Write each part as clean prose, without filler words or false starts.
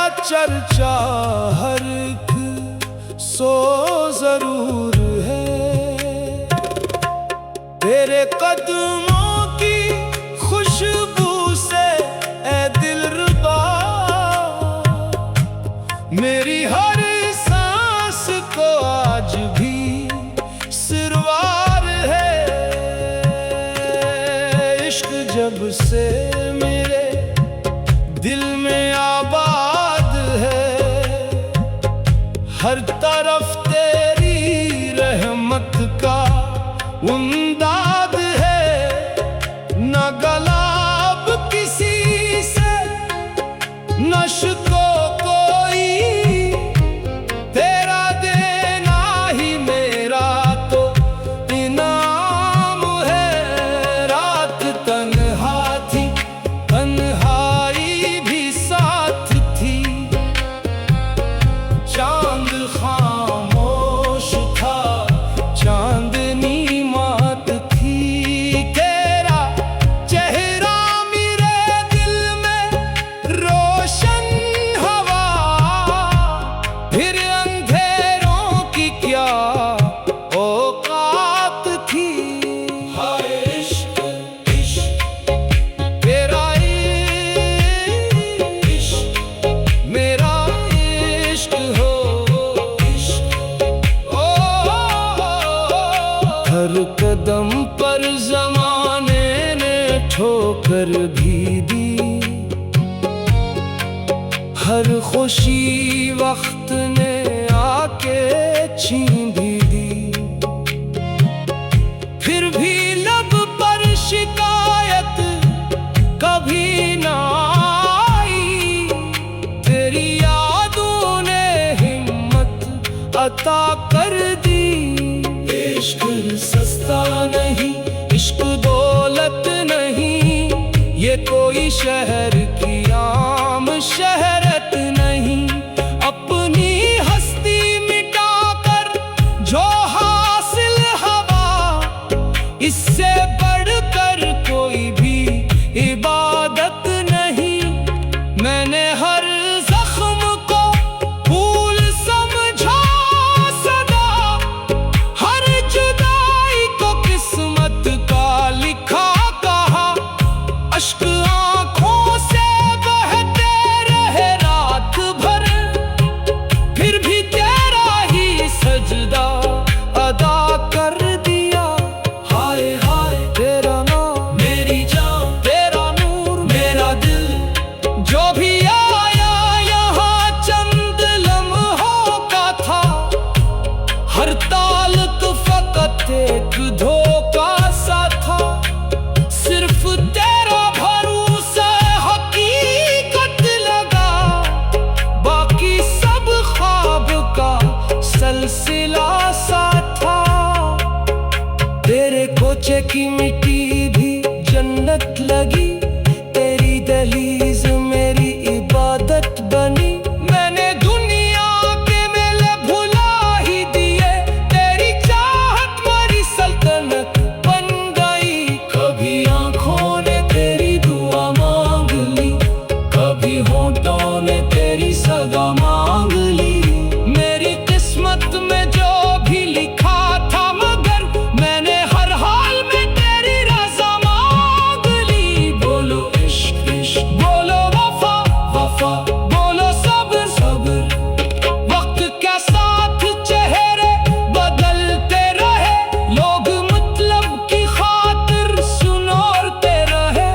चर्चा हर एक सो जरूर है। तेरे कदमों की खुशबू से ए दिलरुबा मेरी हर सांस को आज भी सिरवार है। इश्क जब से मेरे दिल में आबाद है, हर तरफ तेरी रहमत का उमदाद है। न गलाब किसी से न शिको कोई, तेरा देना ही मेरा तो इनाम है। रात तन्हा थी, तन्हाई भी साथ थी, चांद खामोश था, चांदनी मात थी। तेरा चेहरा मेरे दिल में रोशन हवा, फिर अंधेरों की क्या औकात थी। हाय इश्क इश्क तेरा इश्क मेरा इश्क हो इश्क। ओ हर कदम पर जमाने ने ठोकर भी दी, हर खुशी वक्त ने आके छीन भी दी। फिर भी लब पर शिकायत कभी ना आई, तेरी यादों ने हिम्मत अता कर दी। इश्क सस्ता नहीं, इश्क दौलत नहीं, ये कोई शहर की आम शहरत नहीं। अपनी हस्ती मिटाकर जो हासिल हवा, इससे बढ़कर कोई भी इबादत नहीं। मैंने हर जख्म को फूल समझा सदा, हर जुदाई को किस्मत का लिखा कहा। अश्क आंखों से बहते रहे रात भर, फिर भी तेरा ही सजदा अदा कर दिया। हाय हाय तेरा नाम मेरी जान, तेरा नूर मेरा दिल, जो भी आया यहाँ चंद लम्हों का था। हर ताल्लुक फकत एक धोखा सा था, सिर्फ तेरा भरोसा हकीकत लगा। बाकी सब ख्वाब का सिलसिला सा था। तेरे कोचे की मिट्टी भी जन्नत लगी, तेरी दहलीज मेरी इबादत बनी। मैंने दुनिया के मेले भुला ही दिए, तेरी चाहत मेरी सल्तनत बन गई। कभी आंखों ने तेरी दुआ मांग ली, कभी होठों ने तेरी सदा मांग ली। मेरी किस्मत में जो भी लिखा था, मगर मैंने हर हाल में तेरी रज़ा मांग ली। बोलो इश्क इश्क, बोलो वफा वफा, बोलो सब्र सब्र। वक्त के साथ चेहरे बदलते रहे, लोग मतलब की खातिर सुनोरते रहे।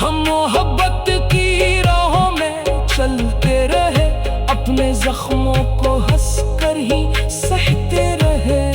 हम मोहब्बत की राहों में चलते रहे, अपने जख्मों को हंसकर ही सहते रहे।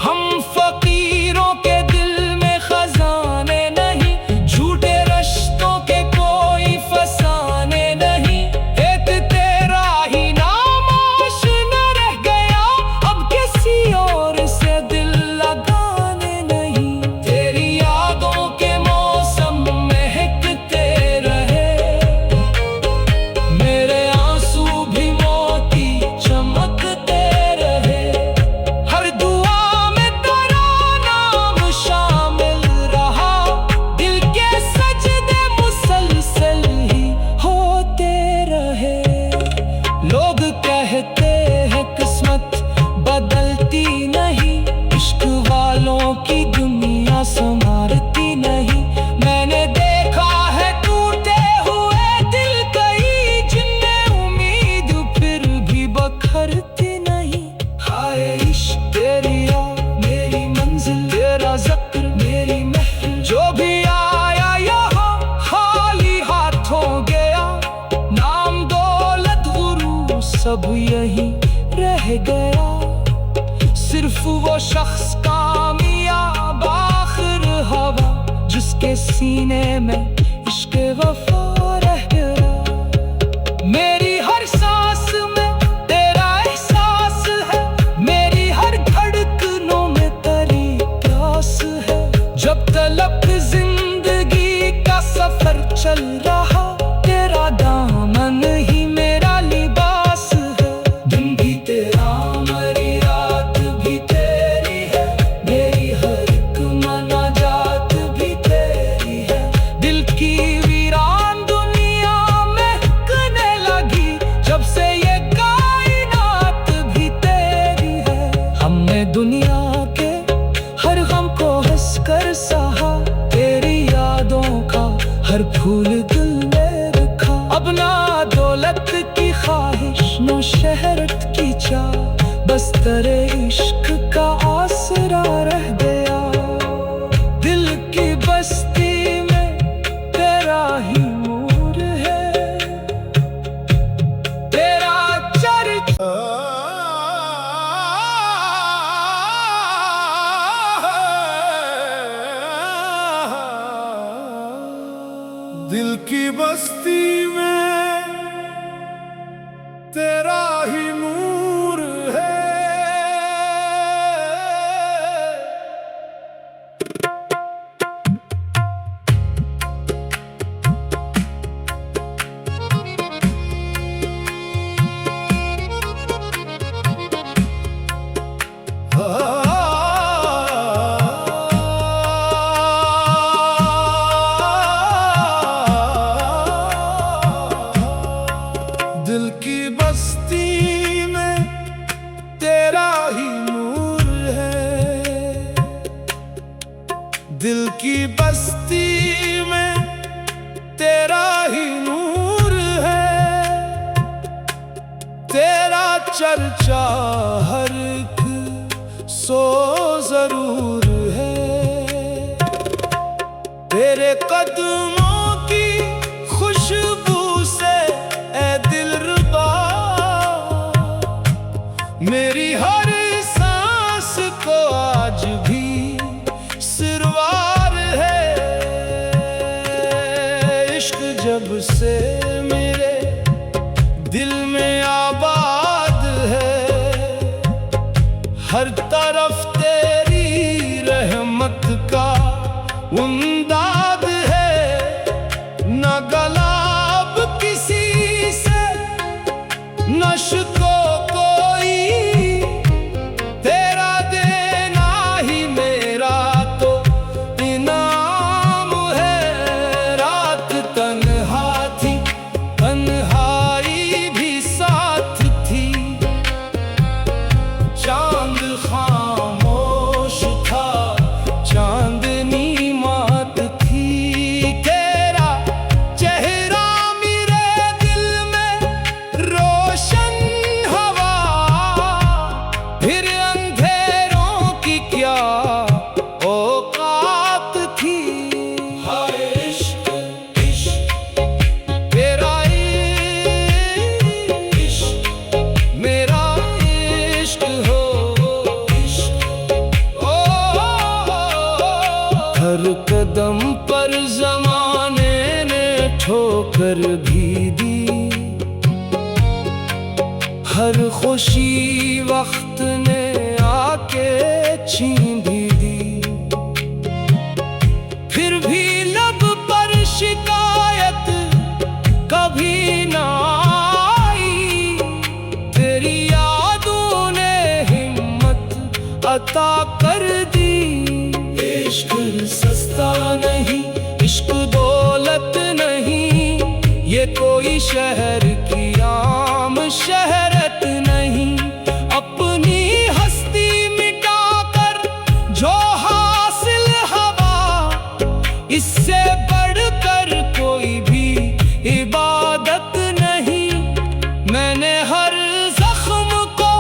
हम फकीरों के दिल में खजाने नहीं, झूठे रिश्तों के कोई फसाने नहीं। एक तेरा ही नाम आशना रह गया, अब किसी और से दिल लगाने नहीं। तेरी यादों के मौसम महकते रहे, मेरे आंसू भी मोती चमकते रहे। सब यहीं रह गया। सिर्फ वो शख्स कामयाब आखिर हवा, जिसके सीने में इश्क वफा रह गया। मेरी हर सांस में तेरा एहसास है, मेरी हर धड़कनों में तेरी प्यास है। जब तलक जिंदगी का सफर चल रहा, तेरा दामन ही मेरा लिबास है। दिन भी तेरा मेरी रात भी तेरी है, मेरी हर एक मनाजात भी तेरी है। दिल की वीरान दुनिया महकने लगी, जब से ये कायनात भी तेरी है। हमने दुनिया के हर गम को हंस कर सहा, तेरी यादों का हर फूल दिल में रखा। अब ना दौलत की ख्वाहिश, न शहरत की चाह, बस तेरे इश्क का आसरा रह गया। दिल की बस्ती में तेरा ही नूर है, तेरा चर्चा दिल की बस्ती में तेरा ही नूर है। दिल की बस्ती में तेरा ही नूर है। दिल की बस्ती में तेरा ही नूर है। तेरा चर्चा हर एक सो जरूर है। तेरे कदमों की खुशबू से ए दिलरुबा, मेरी हर सांस को आज भी सिरवार है। इश्क जब से मेरे दिल में आबाद है, हर तरफ तेरी रहमत का उमदाद है। न गलाब किसी से, न शिको कोई, तेरा देना ही मेरा तो इनाम है। रात तन्हा थी, तन्हाई भी साथ थी, चांद खामोश था, चांदनी मात थी। तेरा चेहरा मेरे दिल में रोशन हवा, फिर अंधेरों की क्या औकात थी। हाय इश्क इश्क तेरा इश्क, मेरा इश्क हो इश्क। ओ हर कदम पर जमाने ने ठोकर भी दी, हर खुशी वक्त ने आके छीन भी दी। फिर भी लब पर शिकायत कभी ना आई, तेरी यादों ने हिम्मत अता कर दी। इश्क सस्ता नहीं, इश्क दौलत नहीं, ये कोई शहर की आम शहरत नहीं। अपनी हस्ती मिटाकर जो हासिल हवा, इससे बढ़कर कोई भी इबादत नहीं। मैंने हर जख्म को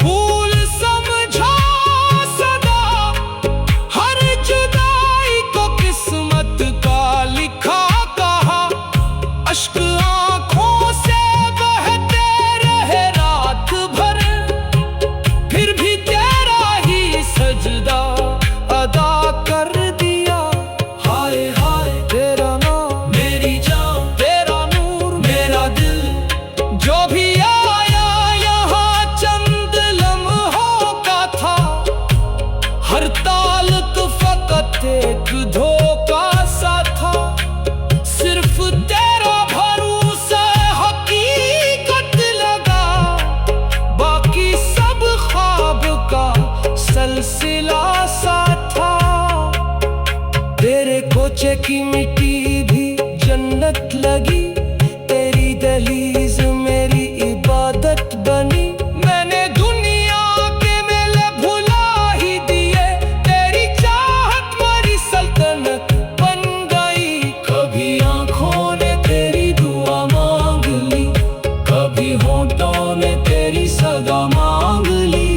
फूल समझा सदा, हर जुदाई को किस्मत का लिखा कहा। अश्क आँखों से बहते रहे भी आया यहाँ चंद लम्हों का था, हर ताल तो फकत एक धोखा सा था। सिर्फ तेरा भरोसा हकीकत लगा, बाकी सब ख्वाब का सिलसिला सा था। तेरे कोचे की मिट्टी भी जन्नत लगी, तेरी दहलीज मेरी इबादत बनी। मैंने दुनिया के मेले भुला ही दिए, तेरी चाहत मेरी सल्तनत बन गई। कभी आंखों ने तेरी दुआ मांग ली, कभी होठों ने तेरी सदा मांग ली।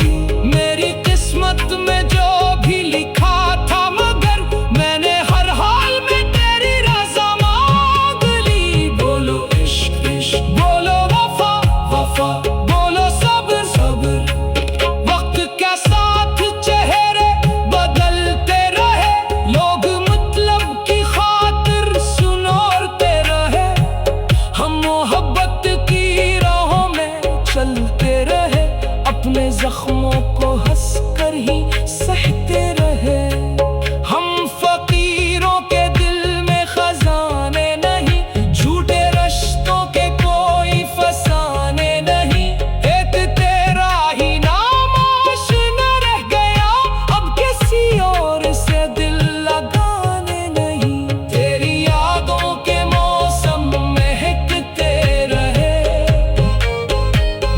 मेरी किस्मत में जो भी लिखा था, मगर मैंने हर हाल में तेरी रज़ा मांग ली। बोलो इश्क इश्क, बोलो वफा वफा, बोलो सब्र सब्र। वक्त के साथ चेहरे बदलते रहे, लोग मतलब की खातिर सुनोरते रहे। हम मोहब्बत की राहों में चलते रहे, अपने जख्मों को हंसकर ही सहते रहे। हम फकीरों के दिल में खजाने नहीं, झूठे रिश्तों के कोई फसाने नहीं। एक तेरा ही नाम आशना रह गया, अब किसी और से दिल लगाने नहीं। तेरी यादों के मौसम महकते रहे,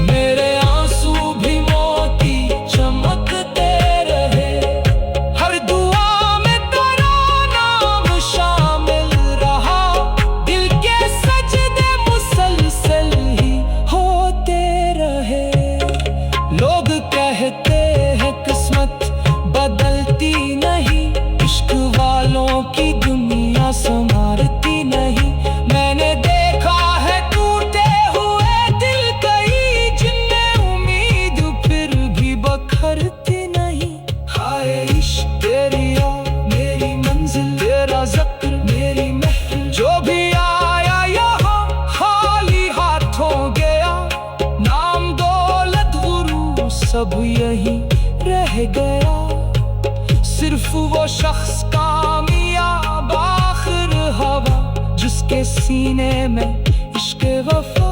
मेरे आंसू भी मोती चमकते रहे। हर दुआ में तेरा नाम शामिल रहा, दिल के सजदे मुसलसल ही होते रहे। लोग कहते हैं किस्मत बदलती नहीं, इश्क वालों की दुनिया संवारती नहीं। मैंने देखा है टूटे हुए दिल कई, जिनमें उम्मीद फिर भी बखरती नहीं। हाय इश्क तेरी याद मेरी मंजिल, तेरा ज़िक्र मेरी महफिल। जो भी आया यहाँ खाली हाथों गया, नाम दौलत गुरूर सब यही रह गया। सिर्फ वो शख्स कामयाब आखिर हवा, जिसके सीने में इश्क वफा